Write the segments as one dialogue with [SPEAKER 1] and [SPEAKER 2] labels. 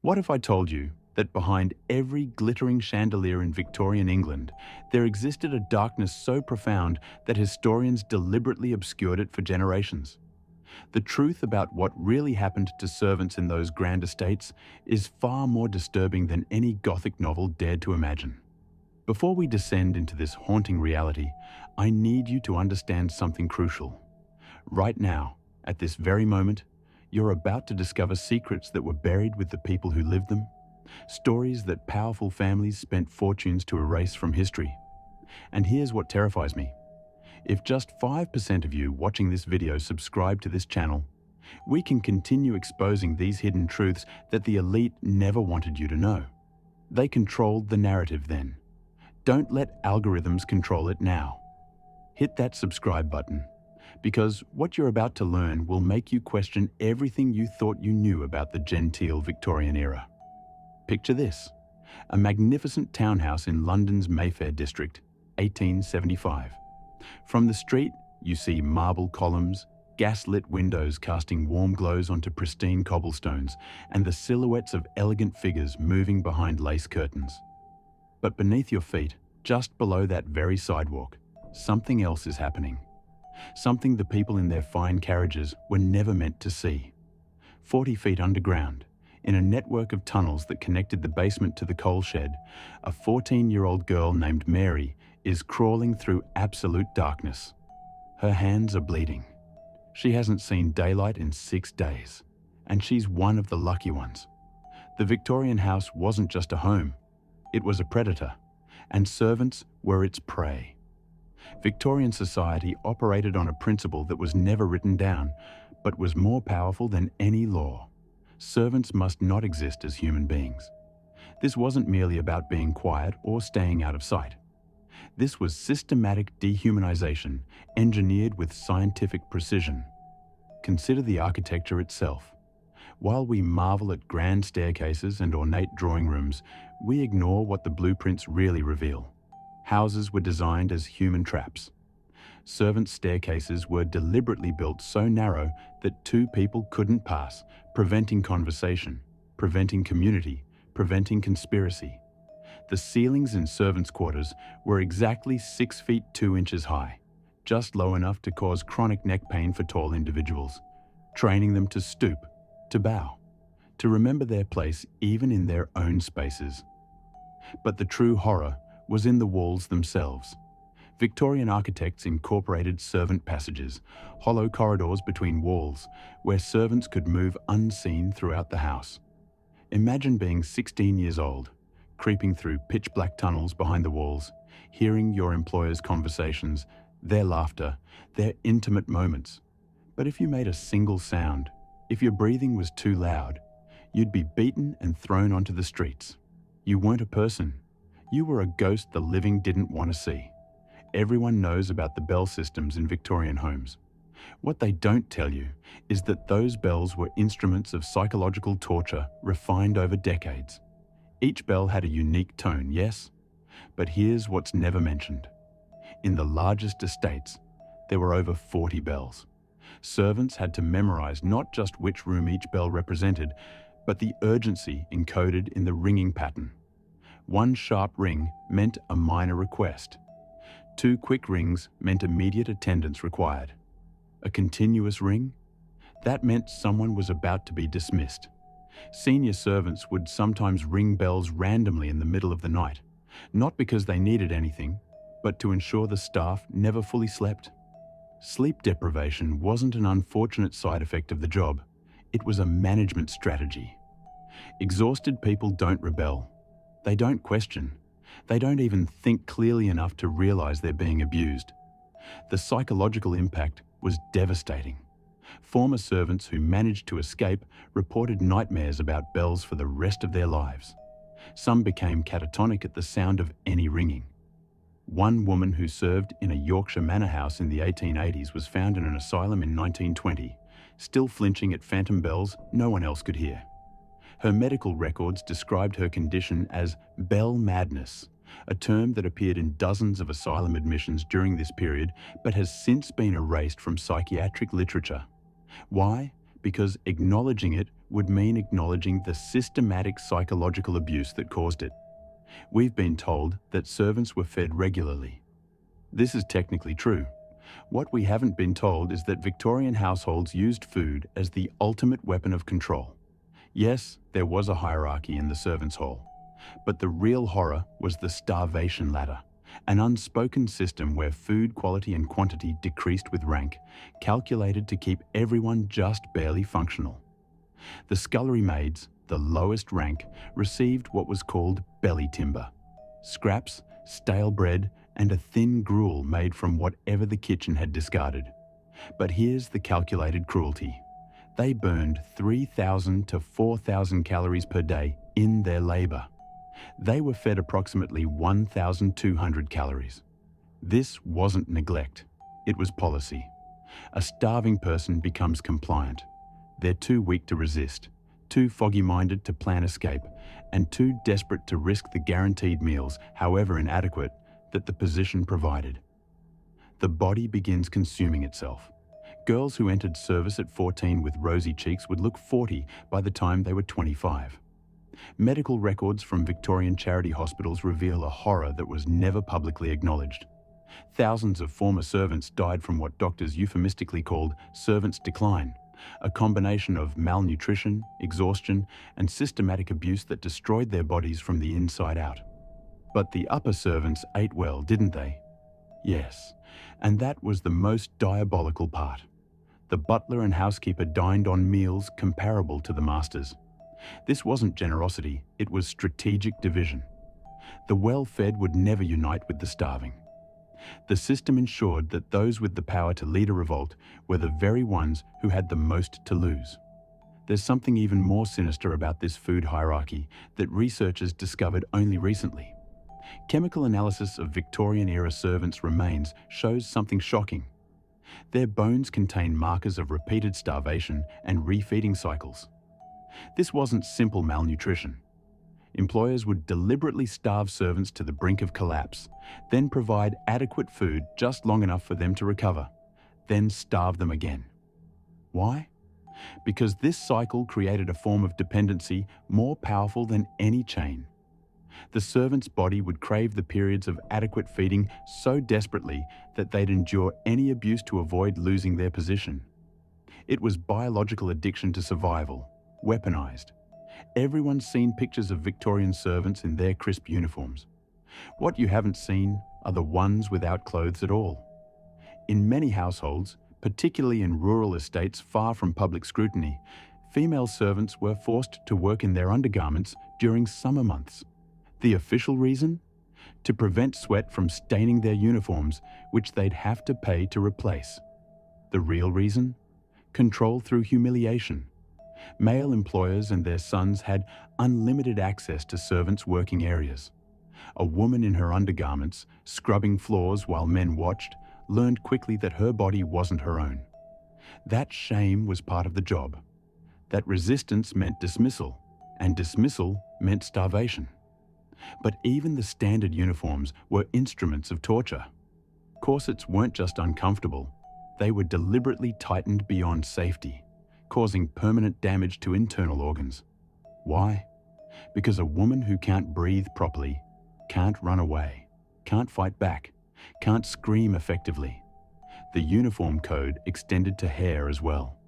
[SPEAKER 1] What if I told you that behind every glittering chandelier in Victorian England, there existed a darkness so profound that historians deliberately obscured it for generations? The truth about what really happened to servants in those grand estates is far more disturbing than any Gothic novel dared to imagine. Before we descend into this haunting reality, I need you to understand something crucial. Right now, at this very moment, you're about to discover secrets that were buried with the people who lived them, stories that powerful families spent fortunes to erase from history. And here's what terrifies me. If just 5% of you watching this video subscribe to this channel, we can continue exposing these hidden truths that the elite never wanted you to know. They controlled the narrative then. Don't let algorithms control it now. Hit that subscribe button, because what you're about to learn will make you question everything you thought you knew about the genteel Victorian era. Picture this: a magnificent townhouse in London's Mayfair district, 1875. From the street, you see marble columns, gas-lit windows casting warm glows onto pristine cobblestones, and the silhouettes of elegant figures moving behind lace curtains. But beneath your feet, just below that very sidewalk, something else is happening. Something the people in their fine carriages were never meant to see. 40 feet underground, in a network of tunnels that connected the basement to the coal shed, a 14-year-old girl named Mary is crawling through absolute darkness. Her hands are bleeding. She hasn't seen daylight in 6 days, and she's one of the lucky ones. The Victorian house wasn't just a home, it was a predator, and servants were its prey. Victorian society operated on a principle that was never written down, but was more powerful than any law. Servants must not exist as human beings. This wasn't merely about being quiet or staying out of sight. This was systematic dehumanization, engineered with scientific precision. Consider the architecture itself. While we marvel at grand staircases and ornate drawing rooms, we ignore what the blueprints really reveal. Houses were designed as human traps. Servants' staircases were deliberately built so narrow that two people couldn't pass, preventing conversation, preventing community, preventing conspiracy. The ceilings in servants' quarters were exactly 6 feet 2 inches high, just low enough to cause chronic neck pain for tall individuals, training them to stoop, to bow, to remember their place even in their own spaces. But the true horror was in the walls themselves. Victorian architects incorporated servant passages, hollow corridors between walls, where servants could move unseen throughout the house. Imagine being 16 years old, creeping through pitch-black tunnels behind the walls, hearing your employer's conversations, their laughter, their intimate moments. But if you made a single sound, if your breathing was too loud, you'd be beaten and thrown onto the streets. You weren't a person. You were a ghost the living didn't want to see. Everyone knows about the bell systems in Victorian homes. What they don't tell you is that those bells were instruments of psychological torture refined over decades. Each bell had a unique tone, yes? But here's what's never mentioned. In the largest estates, there were over 40 bells. Servants had to memorize not just which room each bell represented, but the urgency encoded in the ringing pattern. One sharp ring meant a minor request. 2 quick rings meant immediate attendance required. A continuous ring? That meant someone was about to be dismissed. Senior servants would sometimes ring bells randomly in the middle of the night, not because they needed anything, but to ensure the staff never fully slept. Sleep deprivation wasn't an unfortunate side effect of the job. It was a management strategy. Exhausted people don't rebel. They don't question. They don't even think clearly enough to realize they're being abused. The psychological impact was devastating. Former servants who managed to escape reported nightmares about bells for the rest of their lives. Some became catatonic at the sound of any ringing. One woman who served in a Yorkshire manor house in the 1880s was found in an asylum in 1920, still flinching at phantom bells no one else could hear. Her medical records described her condition as bell madness, a term that appeared in dozens of asylum admissions during this period but has since been erased from psychiatric literature. Why? Because acknowledging it would mean acknowledging the systematic psychological abuse that caused it. We've been told that servants were fed regularly. This is technically true. What we haven't been told is that Victorian households used food as the ultimate weapon of control. Yes, there was a hierarchy in the servants' hall, but the real horror was the starvation ladder, an unspoken system where food quality and quantity decreased with rank, calculated to keep everyone just barely functional. The scullery maids, the lowest rank, received what was called belly timber: scraps, stale bread, and a thin gruel made from whatever the kitchen had discarded. But here's the calculated cruelty. They burned 3,000 to 4,000 calories per day in their labor. They were fed approximately 1,200 calories. This wasn't neglect, it was policy. A starving person becomes compliant. They're too weak to resist, too foggy-minded to plan escape, and too desperate to risk the guaranteed meals, however inadequate, that the position provided. The body begins consuming itself. Girls who entered service at 14 with rosy cheeks would look 40 by the time they were 25. Medical records from Victorian charity hospitals reveal a horror that was never publicly acknowledged. Thousands of former servants died from what doctors euphemistically called servants' decline, a combination of malnutrition, exhaustion, and systematic abuse that destroyed their bodies from the inside out. But the upper servants ate well, didn't they? Yes, and that was the most diabolical part. The butler and housekeeper dined on meals comparable to the masters. This wasn't generosity, it was strategic division. The well-fed would never unite with the starving. The system ensured that those with the power to lead a revolt were the very ones who had the most to lose. There's something even more sinister about this food hierarchy that researchers discovered only recently. Chemical analysis of Victorian-era servants' remains shows something shocking. Their bones contain markers of repeated starvation and refeeding cycles. This wasn't simple malnutrition. Employers would deliberately starve servants to the brink of collapse, then provide adequate food just long enough for them to recover, then starve them again. Why? Because this cycle created a form of dependency more powerful than any chain. The servant's body would crave the periods of adequate feeding so desperately that they'd endure any abuse to avoid losing their position. It was biological addiction to survival, weaponized. Everyone's seen pictures of Victorian servants in their crisp uniforms. What you haven't seen are the ones without clothes at all. In many households, particularly in rural estates far from public scrutiny, female servants were forced to work in their undergarments during summer months. The official reason? To prevent sweat from staining their uniforms, which they'd have to pay to replace. The real reason? Control through humiliation. Male employers and their sons had unlimited access to servants' working areas. A woman in her undergarments, scrubbing floors while men watched, learned quickly that her body wasn't her own. That shame was part of the job. That resistance meant dismissal, and dismissal meant starvation. But even the standard uniforms were instruments of torture. Corsets weren't just uncomfortable, they were deliberately tightened beyond safety, causing permanent damage to internal organs. Why? Because a woman who can't breathe properly, can't run away, can't fight back, can't scream effectively. The uniform code extended to hair as well.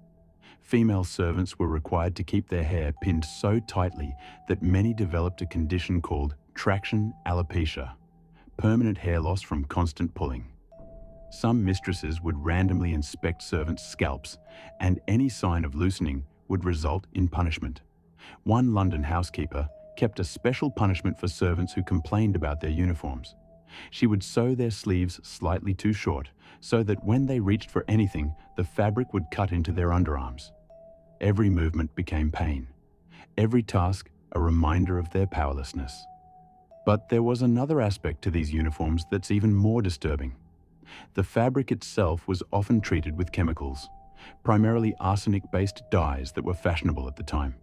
[SPEAKER 1] Female servants were required to keep their hair pinned so tightly that many developed a condition called traction alopecia, permanent hair loss from constant pulling. Some mistresses would randomly inspect servants' scalps, and any sign of loosening would result in punishment. One London housekeeper kept a special punishment for servants who complained about their uniforms. She would sew their sleeves slightly too short, so that when they reached for anything, the fabric would cut into their underarms. Every movement became pain. Every task a reminder of their powerlessness. But there was another aspect to these uniforms that's even more disturbing. The fabric itself was often treated with chemicals, primarily arsenic-based dyes that were fashionable at the time.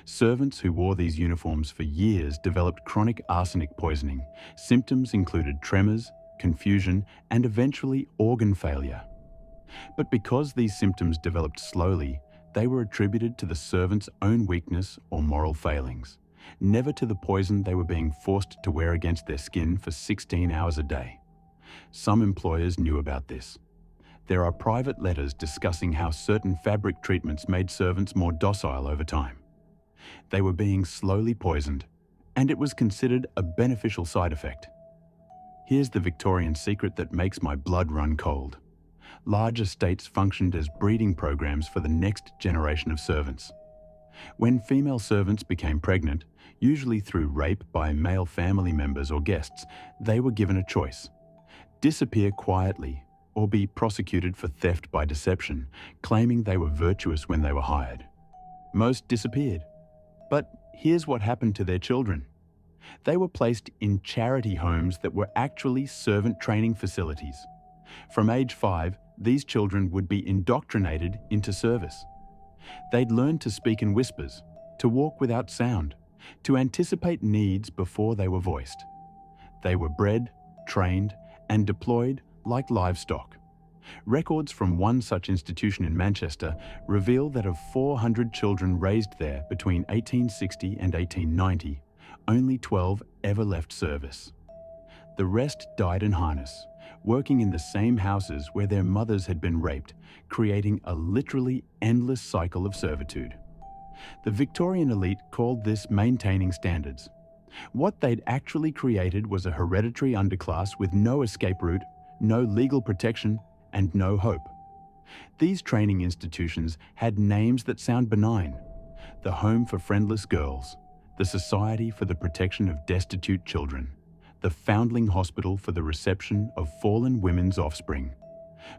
[SPEAKER 1] Servants who wore these uniforms for years developed chronic arsenic poisoning. Symptoms included tremors, confusion, and eventually organ failure. But because these symptoms developed slowly, They were attributed to the servants' own weakness or moral failings, never to the poison they were being forced to wear against their skin for 16 hours a day. Some employers knew about this. There are private letters discussing how certain fabric treatments made servants more docile over time. They were being slowly poisoned, and it was considered a beneficial side effect. Here's the Victorian secret that makes my blood run cold. Large estates functioned as breeding programs for the next generation of servants. When female servants became pregnant, usually through rape by male family members or guests, they were given a choice: disappear quietly or be prosecuted for theft by deception, claiming they were virtuous when they were hired. Most disappeared. But here's what happened to their children. They were placed in charity homes that were actually servant training facilities. From age 5, these children would be indoctrinated into service. They'd learn to speak in whispers, to walk without sound, to anticipate needs before they were voiced. They were bred, trained, and deployed like livestock. Records from one such institution in Manchester reveal that of 400 children raised there between 1860 and 1890, only 12 ever left service. The rest died in harness, working in the same houses where their mothers had been raped, creating a literally endless cycle of servitude. The Victorian elite called this maintaining standards. What they'd actually created was a hereditary underclass with no escape route, no legal protection, and no hope. These training institutions had names that sound benign: the Home for Friendless Girls, the Society for the Protection of Destitute Children, the Foundling Hospital for the Reception of Fallen Women's Offspring.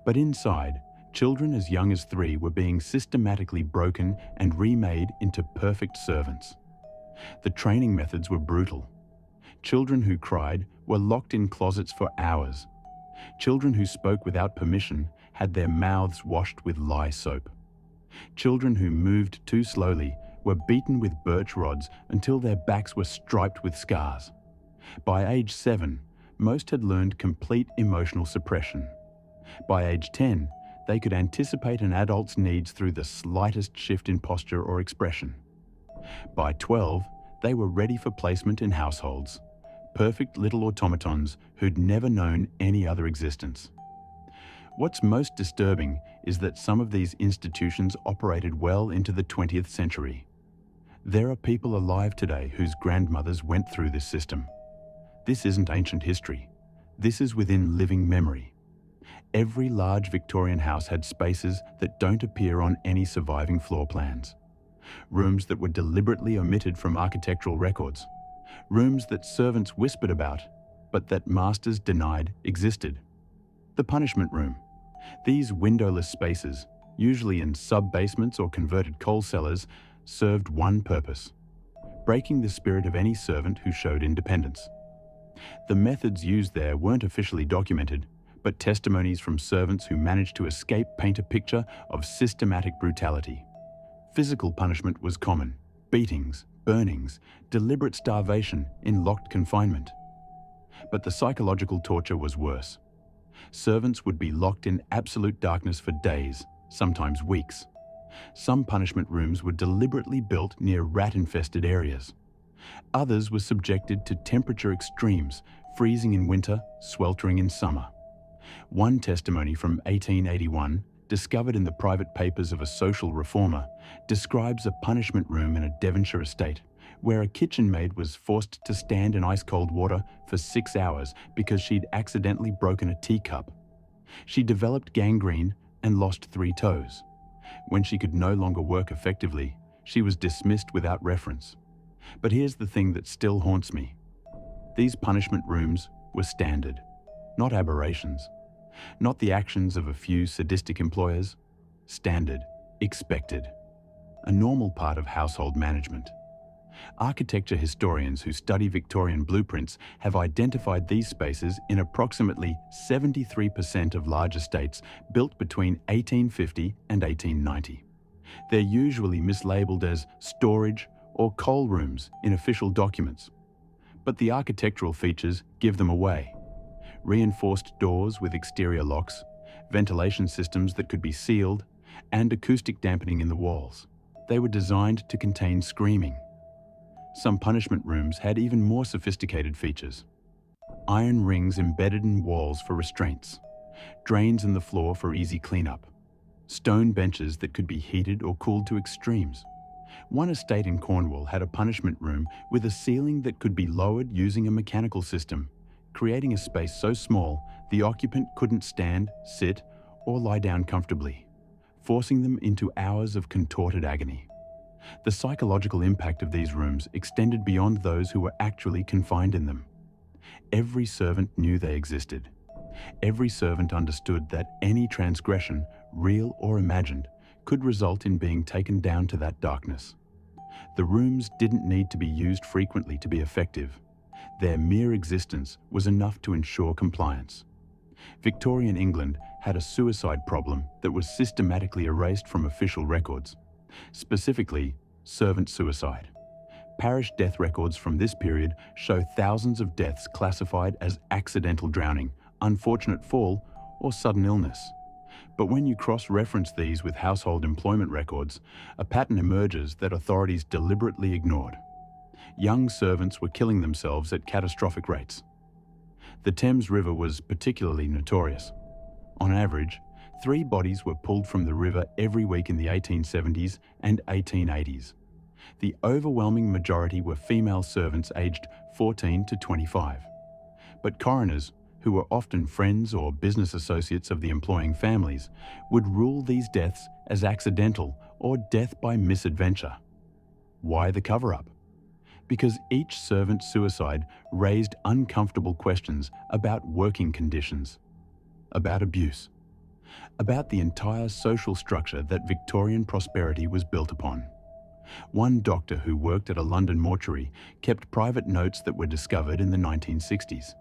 [SPEAKER 1] But inside, children as young as 3 were being systematically broken and remade into perfect servants. The training methods were brutal. Children who cried were locked in closets for hours. Children who spoke without permission had their mouths washed with lye soap. Children who moved too slowly were beaten with birch rods until their backs were striped with scars. By age 7, most had learned complete emotional suppression. By age 10, they could anticipate an adult's needs through the slightest shift in posture or expression. By 12, they were ready for placement in households, perfect little automatons who'd never known any other existence. What's most disturbing is that some of these institutions operated well into the 20th century. There are people alive today whose grandmothers went through this system. This isn't ancient history. This is within living memory. Every large Victorian house had spaces that don't appear on any surviving floor plans. Rooms that were deliberately omitted from architectural records. Rooms that servants whispered about, but that masters denied existed. The punishment room. These windowless spaces, usually in sub-basements or converted coal cellars, served one purpose: breaking the spirit of any servant who showed independence. The methods used there weren't officially documented, but testimonies from servants who managed to escape paint a picture of systematic brutality. Physical punishment was common: beatings, burnings, deliberate starvation in locked confinement. But the psychological torture was worse. Servants would be locked in absolute darkness for days, sometimes weeks. Some punishment rooms were deliberately built near rat-infested areas. Others were subjected to temperature extremes, freezing in winter, sweltering in summer. One testimony from 1881, discovered in the private papers of a social reformer, describes a punishment room in a Devonshire estate where a kitchen maid was forced to stand in ice-cold water for 6 hours because she'd accidentally broken a teacup. She developed gangrene and lost 3 toes. When she could no longer work effectively, she was dismissed without reference. But here's the thing that still haunts me. These punishment rooms were standard, not aberrations. Not the actions of a few sadistic employers. Standard, expected. A normal part of household management. Architecture historians who study Victorian blueprints have identified these spaces in approximately 73% of large estates built between 1850 and 1890. They're usually mislabeled as storage or coal rooms in official documents. But the architectural features give them away. Reinforced doors with exterior locks, ventilation systems that could be sealed, and acoustic dampening in the walls. They were designed to contain screaming. Some punishment rooms had even more sophisticated features. Iron rings embedded in walls for restraints, drains in the floor for easy cleanup, stone benches that could be heated or cooled to extremes. One estate in Cornwall had a punishment room with a ceiling that could be lowered using a mechanical system, creating a space so small the occupant couldn't stand, sit, or lie down comfortably, forcing them into hours of contorted agony. The psychological impact of these rooms extended beyond those who were actually confined in them. Every servant knew they existed. Every servant understood that any transgression, real or imagined, could result in being taken down to that darkness. The rooms didn't need to be used frequently to be effective. Their mere existence was enough to ensure compliance. Victorian England had a suicide problem that was systematically erased from official records, specifically servant suicide. Parish death records from this period show thousands of deaths classified as accidental drowning, unfortunate fall, or sudden illness. But when you cross-reference these with household employment records, a pattern emerges that authorities deliberately ignored. Young servants were killing themselves at catastrophic rates. The Thames River was particularly notorious. On average, 3 bodies were pulled from the river every week in the 1870s and 1880s. The overwhelming majority were female servants aged 14 to 25. But coroners, who were often friends or business associates of the employing families, would rule these deaths as accidental or death by misadventure. Why the cover-up? Because each servant suicide raised uncomfortable questions about working conditions, about abuse, about the entire social structure that Victorian prosperity was built upon. One doctor who worked at a London mortuary kept private notes that were discovered in the 1960s.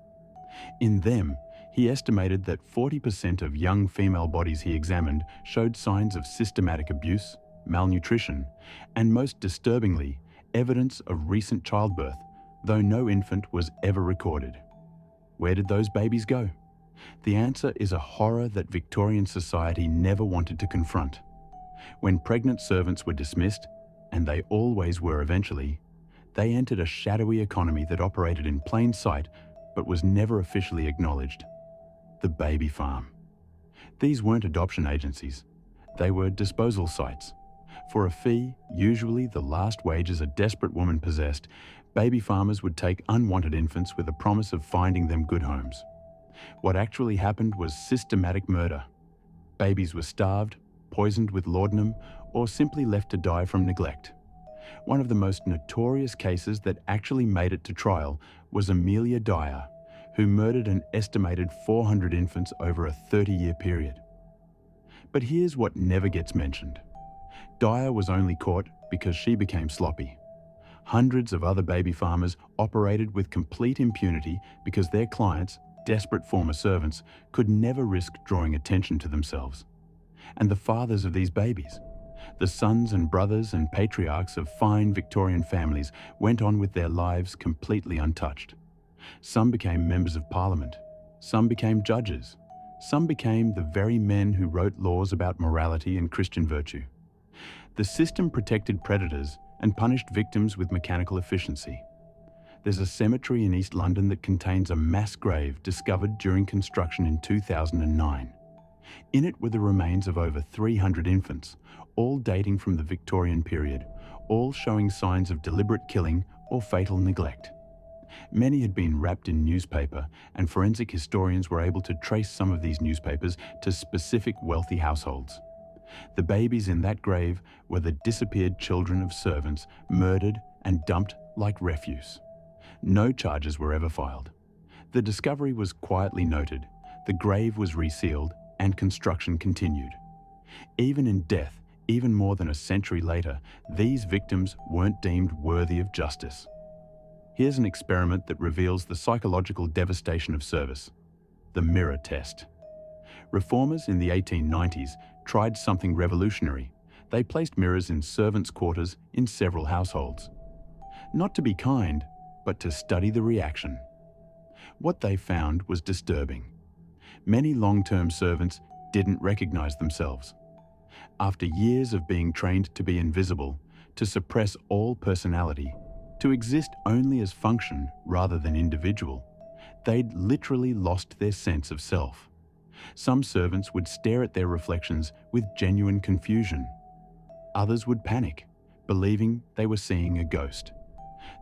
[SPEAKER 1] In them, he estimated that 40% of young female bodies he examined showed signs of systematic abuse, malnutrition, and most disturbingly, evidence of recent childbirth, though no infant was ever recorded. Where did those babies go? The answer is a horror that Victorian society never wanted to confront. When pregnant servants were dismissed, and they always were eventually, they entered a shadowy economy that operated in plain sight but was never officially acknowledged. The baby farm. These weren't adoption agencies. They were disposal sites. For a fee, usually the last wages a desperate woman possessed, baby farmers would take unwanted infants with a promise of finding them good homes. What actually happened was systematic murder. Babies were starved, poisoned with laudanum, or simply left to die from neglect. One of the most notorious cases that actually made it to trial was Amelia Dyer, who murdered an estimated 400 infants over a 30-year period. But here's what never gets mentioned. Dyer was only caught because she became sloppy. Hundreds of other baby farmers operated with complete impunity because their clients, desperate former servants, could never risk drawing attention to themselves. And the fathers of these babies, the sons and brothers and patriarchs of fine Victorian families, went on with their lives completely untouched. Some became members of Parliament. Some became judges. Some became the very men who wrote laws about morality and Christian virtue. The system protected predators and punished victims with mechanical efficiency. There's a cemetery in East London that contains a mass grave discovered during construction in 2009. In it were the remains of over 300 infants, all dating from the Victorian period, all showing signs of deliberate killing or fatal neglect. Many had been wrapped in newspaper, and forensic historians were able to trace some of these newspapers to specific wealthy households. The babies in that grave were the disappeared children of servants murdered and dumped like refuse. No charges were ever filed. The discovery was quietly noted, the grave was resealed, and construction continued. Even in death, even more than a century later, these victims weren't deemed worthy of justice. Here's an experiment that reveals the psychological devastation of service: the mirror test. Reformers in the 1890s tried something revolutionary. They placed mirrors in servants' quarters in several households. Not to be kind, but to study the reaction. What they found was disturbing. Many long-term servants didn't recognize themselves. After years of being trained to be invisible, to suppress all personality, to exist only as function rather than individual, they'd literally lost their sense of self. Some servants would stare at their reflections with genuine confusion. Others would panic, believing they were seeing a ghost.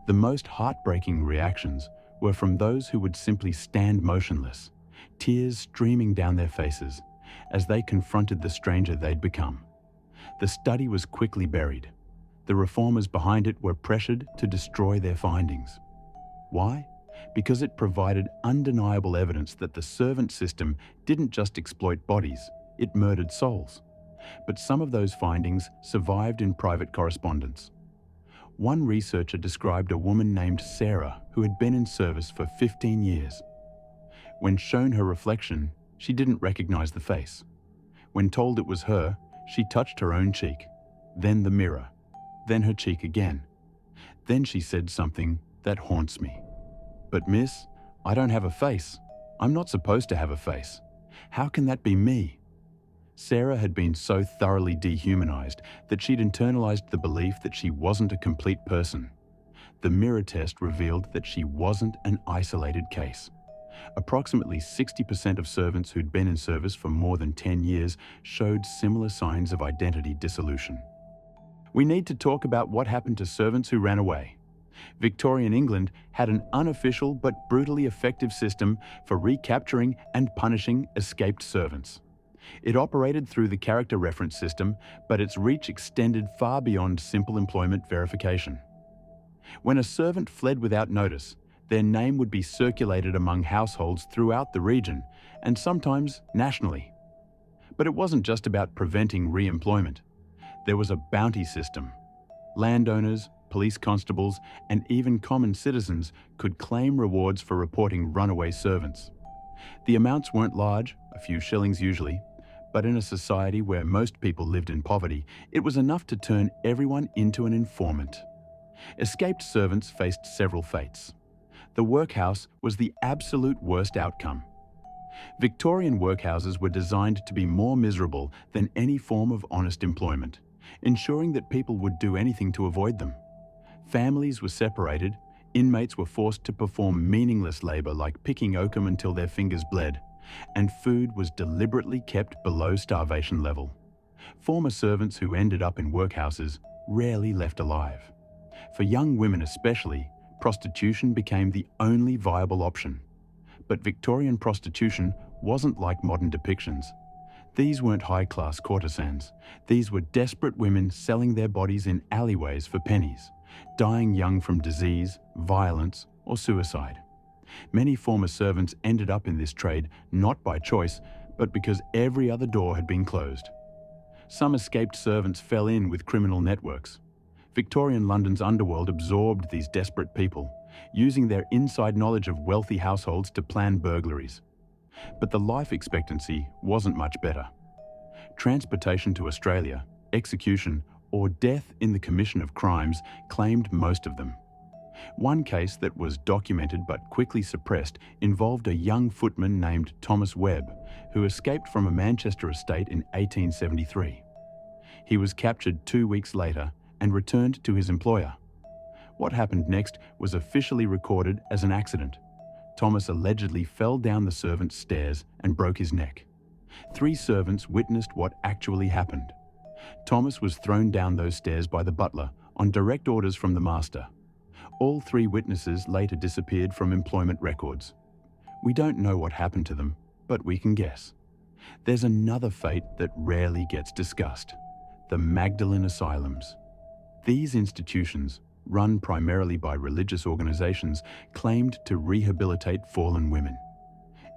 [SPEAKER 1] The most heartbreaking reactions were from those who would simply stand motionless, tears streaming down their faces as they confronted the stranger they'd become. The study was quickly buried. The reformers behind it were pressured to destroy their findings. Why? Because it provided undeniable evidence that the servant system didn't just exploit bodies, it murdered souls. But some of those findings survived in private correspondence. One researcher described a woman named Sarah who had been in service for 15 years. When shown her reflection, she didn't recognize the face. When told it was her, she touched her own cheek, then the mirror, then her cheek again. Then she said something that haunts me. "But miss, I don't have a face. I'm not supposed to have a face. How can that be me?" Sarah had been so thoroughly dehumanized that she'd internalized the belief that she wasn't a complete person. The mirror test revealed that she wasn't an isolated case. Approximately 60% of servants who'd been in service for more than 10 years showed similar signs of identity dissolution. We need to talk about what happened to servants who ran away. Victorian England had an unofficial but brutally effective system for recapturing and punishing escaped servants. It operated through the character reference system, but its reach extended far beyond simple employment verification. When a servant fled without notice, their name would be circulated among households throughout the region, and sometimes nationally. But it wasn't just about preventing re-employment. There was a bounty system. Landowners, police constables, and even common citizens could claim rewards for reporting runaway servants. The amounts weren't large, a few shillings usually, but in a society where most people lived in poverty, it was enough to turn everyone into an informant. Escaped servants faced several fates. The workhouse was the absolute worst outcome. Victorian workhouses were designed to be more miserable than any form of honest employment, ensuring that people would do anything to avoid them. Families were separated, inmates were forced to perform meaningless labor like picking oakum until their fingers bled, and food was deliberately kept below starvation level. Former servants who ended up in workhouses rarely left alive. For young women especially, prostitution became the only viable option. But Victorian prostitution wasn't like modern depictions. These weren't high-class courtesans. These were desperate women selling their bodies in alleyways for pennies, dying young from disease, violence, or suicide. Many former servants ended up in this trade not by choice, but because every other door had been closed. Some escaped servants fell in with criminal networks. Victorian London's underworld absorbed these desperate people, using their inside knowledge of wealthy households to plan burglaries. But the life expectancy wasn't much better. Transportation to Australia, execution, or death in the commission of crimes claimed most of them. One case that was documented but quickly suppressed involved a young footman named Thomas Webb, who escaped from a Manchester estate in 1873. He was captured 2 weeks later and returned to his employer. What happened next was officially recorded as an accident. Thomas allegedly fell down the servants' stairs and broke his neck. 3 servants witnessed what actually happened. Thomas was thrown down those stairs by the butler on direct orders from the master. All 3 witnesses later disappeared from employment records. We don't know what happened to them, but we can guess. There's another fate that rarely gets discussed: the Magdalene Asylums. These institutions, run primarily by religious organizations, claimed to rehabilitate fallen women.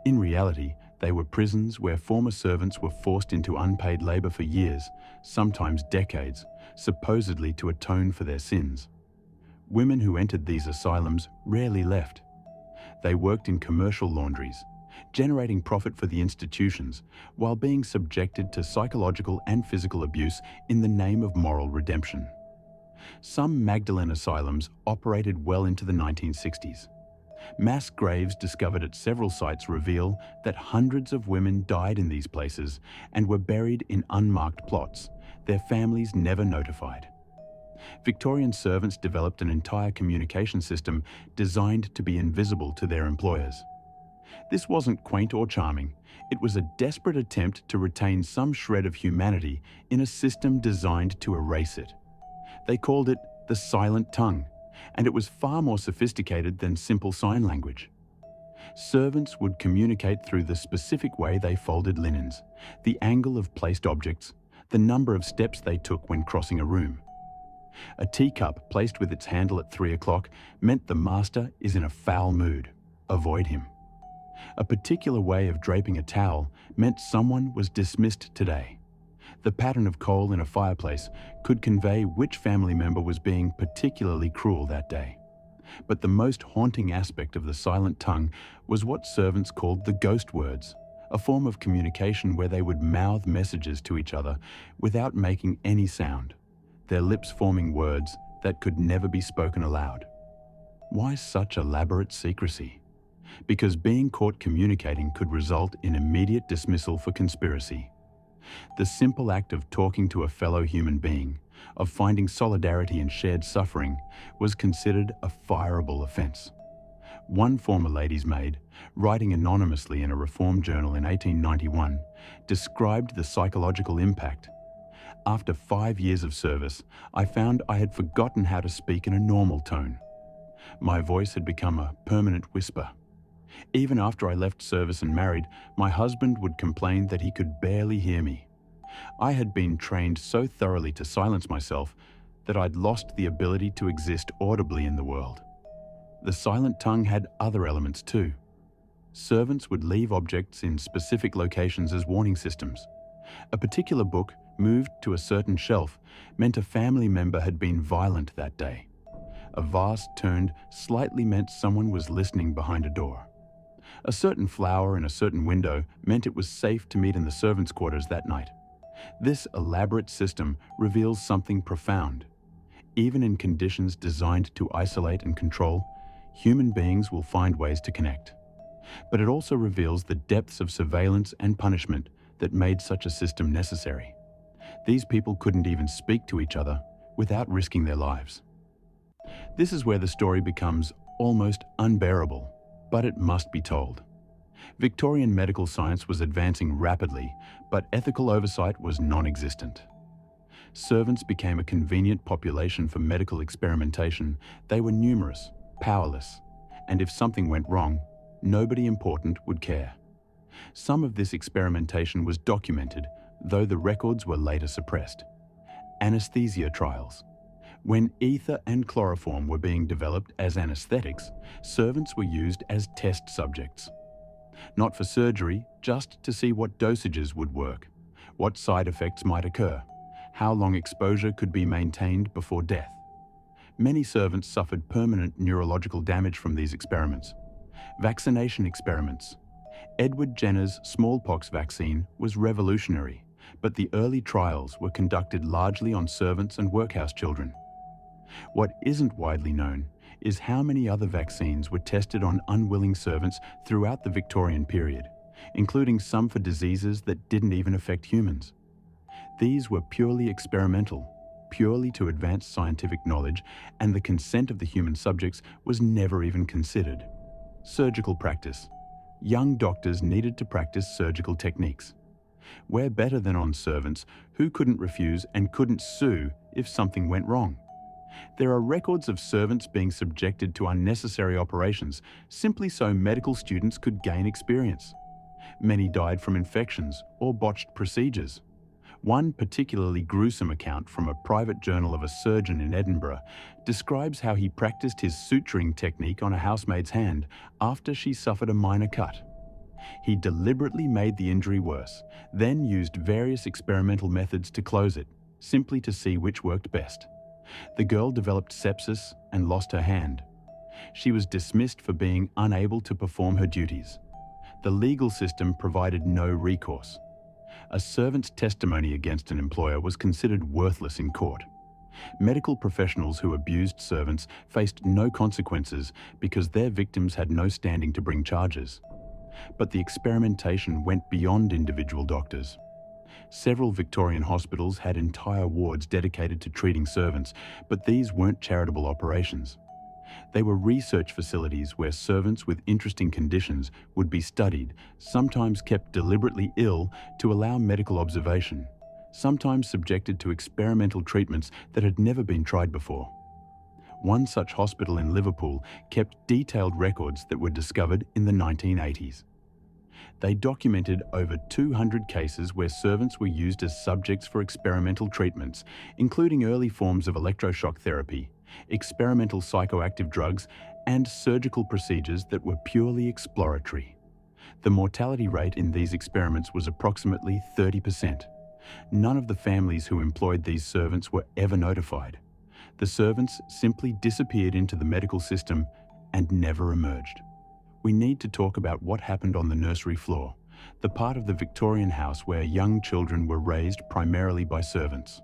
[SPEAKER 1] In reality, they were prisons where former servants were forced into unpaid labor for years, sometimes decades, supposedly to atone for their sins. Women who entered these asylums rarely left. They worked in commercial laundries, generating profit for the institutions, while being subjected to psychological and physical abuse in the name of moral redemption. Some Magdalene asylums operated well into the 1960s. Mass graves discovered at several sites reveal that hundreds of women died in these places and were buried in unmarked plots, their families never notified. Victorian servants developed an entire communication system designed to be invisible to their employers. This wasn't quaint or charming. It was a desperate attempt to retain some shred of humanity in a system designed to erase it. They called it the silent tongue, and it was far more sophisticated than simple sign language. Servants would communicate through the specific way they folded linens, the angle of placed objects, the number of steps they took when crossing a room. A teacup placed with its handle at 3 o'clock meant the master is in a foul mood. Avoid him. A particular way of draping a towel meant someone was dismissed today. The pattern of coal in a fireplace could convey which family member was being particularly cruel that day. But the most haunting aspect of the silent tongue was what servants called the ghost words, a form of communication where they would mouth messages to each other without making any sound, their lips forming words that could never be spoken aloud. Why such elaborate secrecy? Because being caught communicating could result in immediate dismissal for conspiracy. The simple act of talking to a fellow human being, of finding solidarity in shared suffering, was considered a fireable offence. One former lady's maid, writing anonymously in a reform journal in 1891, described the psychological impact. After 5 years of service, I found I had forgotten how to speak in a normal tone. My voice had become a permanent whisper. Even after I left service and married, my husband would complain that he could barely hear me. I had been trained so thoroughly to silence myself that I'd lost the ability to exist audibly in the world. The silent tongue had other elements too. Servants would leave objects in specific locations as warning systems. A particular book moved to a certain shelf meant a family member had been violent that day. A vase turned slightly meant someone was listening behind a door. A certain flower in a certain window meant it was safe to meet in the servants' quarters that night. This elaborate system reveals something profound. Even in conditions designed to isolate and control, human beings will find ways to connect. But it also reveals the depths of surveillance and punishment that made such a system necessary. These people couldn't even speak to each other without risking their lives. This is where the story becomes almost unbearable, but it must be told. Victorian medical science was advancing rapidly, but ethical oversight was non-existent. Servants became a convenient population for medical experimentation. They were numerous, powerless, and if something went wrong, nobody important would care. Some of this experimentation was documented, though the records were later suppressed. Anesthesia trials. When ether and chloroform were being developed as anesthetics, servants were used as test subjects. Not for surgery, just to see what dosages would work, what side effects might occur, how long exposure could be maintained before death. Many servants suffered permanent neurological damage from these experiments. Vaccination experiments. Edward Jenner's smallpox vaccine was revolutionary, but the early trials were conducted largely on servants and workhouse children. What isn't widely known is how many other vaccines were tested on unwilling servants throughout the Victorian period, including some for diseases that didn't even affect humans. These were purely experimental, purely to advance scientific knowledge, and the consent of the human subjects was never even considered. Surgical practice. Young doctors needed to practice surgical techniques. Where better than on servants who couldn't refuse and couldn't sue if something went wrong? There are records of servants being subjected to unnecessary operations simply so medical students could gain experience. Many died from infections or botched procedures. One particularly gruesome account from a private journal of a surgeon in Edinburgh describes how he practiced his suturing technique on a housemaid's hand after she suffered a minor cut. He deliberately made the injury worse, then used various experimental methods to close it, simply to see which worked best. The girl developed sepsis and lost her hand. She was dismissed for being unable to perform her duties. The legal system provided no recourse. A servant's testimony against an employer was considered worthless in court. Medical professionals who abused servants faced no consequences because their victims had no standing to bring charges. But the experimentation went beyond individual doctors. Several Victorian hospitals had entire wards dedicated to treating servants, but these weren't charitable operations. They were research facilities where servants with interesting conditions would be studied, sometimes kept deliberately ill to allow medical observation, sometimes subjected to experimental treatments that had never been tried before. One such hospital in Liverpool kept detailed records that were discovered in the 1980s. They documented over 200 cases where servants were used as subjects for experimental treatments, including early forms of electroshock therapy, experimental psychoactive drugs, and surgical procedures that were purely exploratory. The mortality rate in these experiments was approximately 30%. None of the families who employed these servants were ever notified. The servants simply disappeared into the medical system and never emerged. We need to talk about what happened on the nursery floor, the part of the Victorian house where young children were raised primarily by servants.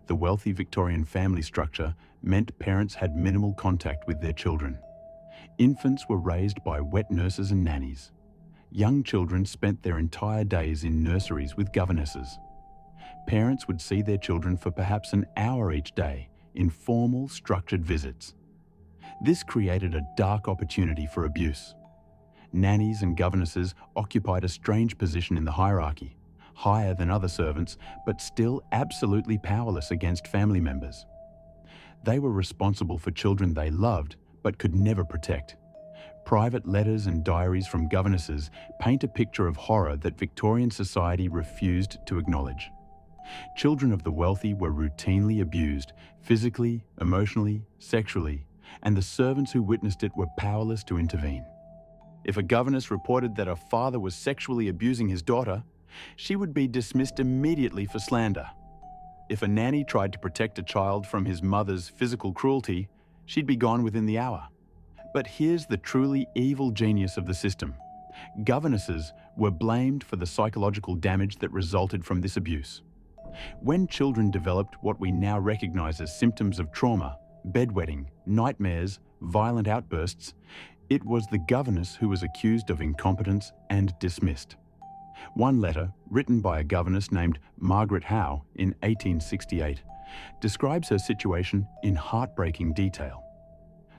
[SPEAKER 1] The wealthy Victorian family structure meant parents had minimal contact with their children. Infants were raised by wet nurses and nannies. Young children spent their entire days in nurseries with governesses. Parents would see their children for perhaps an hour each day in formal, structured visits. This created a dark opportunity for abuse. Nannies and governesses occupied a strange position in the hierarchy, higher than other servants, but still absolutely powerless against family members. They were responsible for children they loved, but could never protect. Private letters and diaries from governesses paint a picture of horror that Victorian society refused to acknowledge. Children of the wealthy were routinely abused, physically, emotionally, sexually, and the servants who witnessed it were powerless to intervene. If a governess reported that a father was sexually abusing his daughter, she would be dismissed immediately for slander. If a nanny tried to protect a child from his mother's physical cruelty, she'd be gone within the hour. But here's the truly evil genius of the system. Governesses were blamed for the psychological damage that resulted from this abuse. When children developed what we now recognize as symptoms of trauma, bedwetting, nightmares, violent outbursts, it was the governess who was accused of incompetence and dismissed. One letter, written by a governess named Margaret Howe in 1868, describes her situation in heartbreaking detail.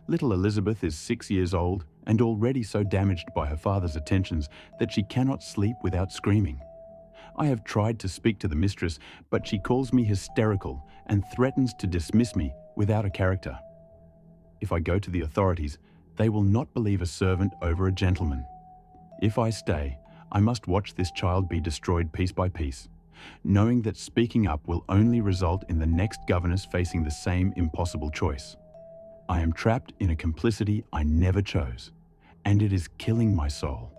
[SPEAKER 1] Little Elizabeth is 6 years old and already so damaged by her father's attentions that she cannot sleep without screaming. I have tried to speak to the mistress, but she calls me hysterical and threatens to dismiss me without a character. If I go to the authorities, they will not believe a servant over a gentleman. If I stay, I must watch this child be destroyed piece by piece, knowing that speaking up will only result in the next governess facing the same impossible choice. I am trapped in a complicity I never chose, and it is killing my soul.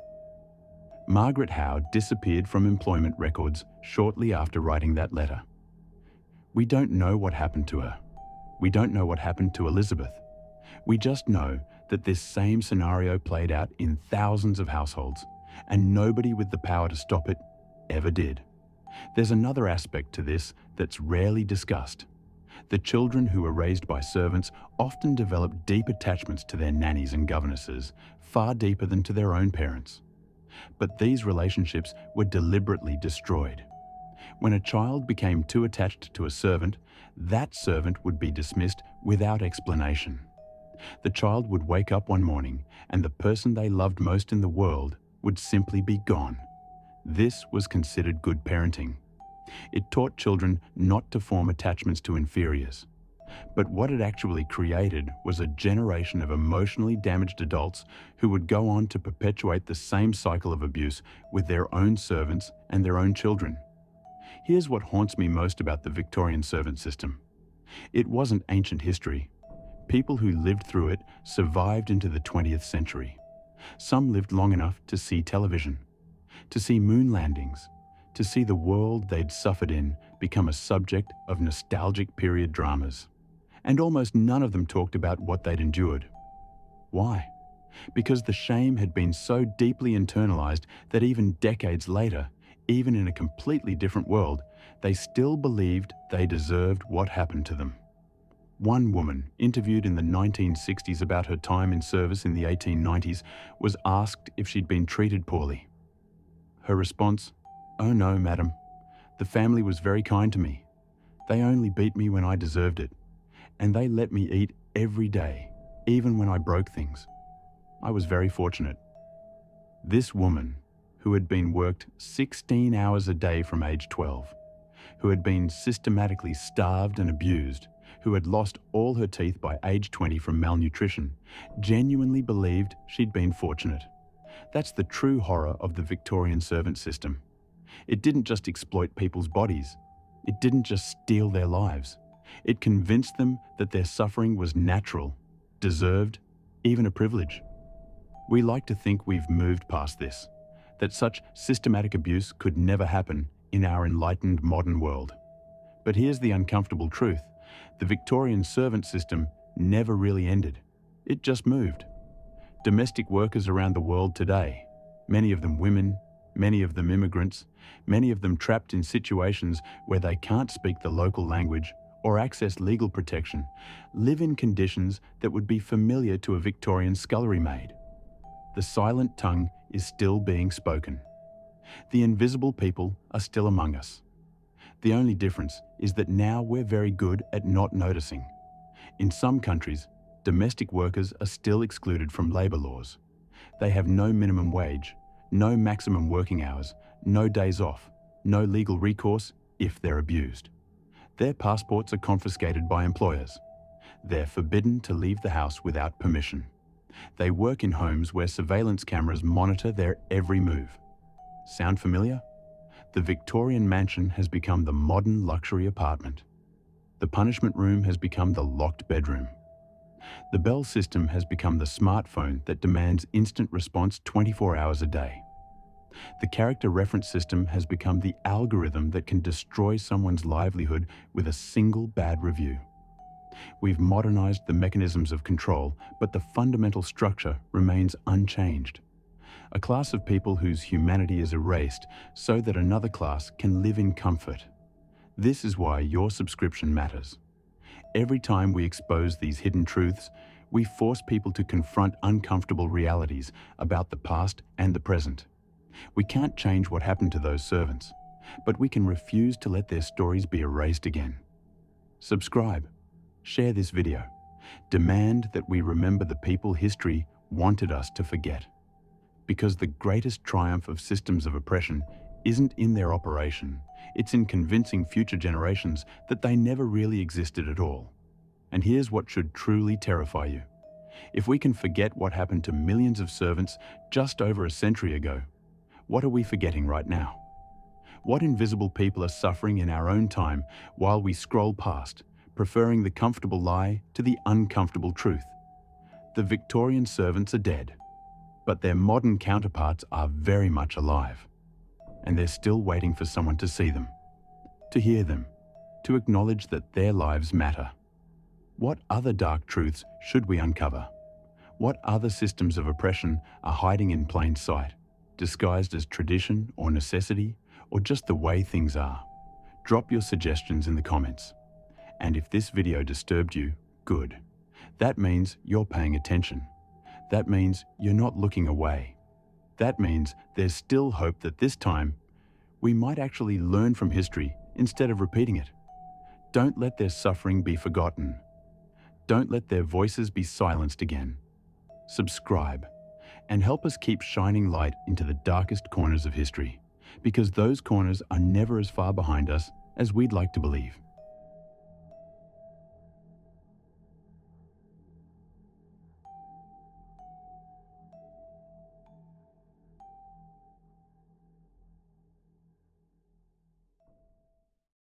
[SPEAKER 1] Margaret Howe disappeared from employment records shortly after writing that letter. We don't know what happened to her. We don't know what happened to Elizabeth. We just know that this same scenario played out in thousands of households, and nobody with the power to stop it ever did. There's another aspect to this that's rarely discussed. The children who were raised by servants often develop deep attachments to their nannies and governesses, far deeper than to their own parents. But these relationships were deliberately destroyed. When a child became too attached to a servant, that servant would be dismissed without explanation. The child would wake up one morning and the person they loved most in the world would simply be gone. This was considered good parenting. It taught children not to form attachments to inferiors. But what it actually created was a generation of emotionally damaged adults who would go on to perpetuate the same cycle of abuse with their own servants and their own children. Here's what haunts me most about the Victorian servant system. It wasn't ancient history. People who lived through it survived into the 20th century. Some lived long enough to see television, to see moon landings, to see the world they'd suffered in become a subject of nostalgic period dramas. And almost none of them talked about what they'd endured. Why? Because the shame had been so deeply internalized that even decades later, even in a completely different world, they still believed they deserved what happened to them. One woman, interviewed in the 1960s about her time in service in the 1890s, was asked if she'd been treated poorly. Her response, "Oh no, madam. The family was very kind to me. They only beat me when I deserved it, and they let me eat every day, even when I broke things. I was very fortunate." This woman, who had been worked 16 hours a day from age 12, who had been systematically starved and abused, who had lost all her teeth by age 20 from malnutrition, genuinely believed she'd been fortunate. That's the true horror of the Victorian servant system. It didn't just exploit people's bodies. It didn't just steal their lives. It convinced them that their suffering was natural, deserved, even a privilege. We like to think we've moved past this, that such systematic abuse could never happen in our enlightened modern world. But here's the uncomfortable truth. The Victorian servant system never really ended. It just moved. Domestic workers around the world today, many of them women, many of them immigrants, many of them trapped in situations where they can't speak the local language or access legal protection, live in conditions that would be familiar to a Victorian scullery maid. The silent tongue is still being spoken. The invisible people are still among us. The only difference is that now we're very good at not noticing. In some countries, domestic workers are still excluded from labour laws. They have no minimum wage, no maximum working hours, no days off, no legal recourse if they're abused. Their passports are confiscated by employers. They're forbidden to leave the house without permission. They work in homes where surveillance cameras monitor their every move. Sound familiar? The Victorian mansion has become the modern luxury apartment. The punishment room has become the locked bedroom. The bell system has become the smartphone that demands instant response 24 hours a day. The character reference system has become the algorithm that can destroy someone's livelihood with a single bad review. We've modernized the mechanisms of control, but the fundamental structure remains unchanged. A class of people whose humanity is erased so that another class can live in comfort. This is why your subscription matters. Every time we expose these hidden truths, we force people to confront uncomfortable realities about the past and the present. We can't change what happened to those servants, but we can refuse to let their stories be erased again. Subscribe. Share this video. Demand that we remember the people history wanted us to forget. Because the greatest triumph of systems of oppression isn't in their operation, it's in convincing future generations that they never really existed at all. And here's what should truly terrify you. If we can forget what happened to millions of servants just over a century ago, what are we forgetting right now? What invisible people are suffering in our own time while we scroll past, preferring the comfortable lie to the uncomfortable truth? The Victorian servants are dead, but their modern counterparts are very much alive. And they're still waiting for someone to see them, to hear them, to acknowledge that their lives matter. What other dark truths should we uncover? What other systems of oppression are hiding in plain sight, disguised as tradition or necessity, or just the way things are? Drop your suggestions in the comments. And if this video disturbed you, good. That means you're paying attention. That means you're not looking away. That means there's still hope that this time we might actually learn from history instead of repeating it. Don't let their suffering be forgotten. Don't let their voices be silenced again. Subscribe and help us keep shining light into the darkest corners of history, because those corners are never as far behind us as we'd like to believe.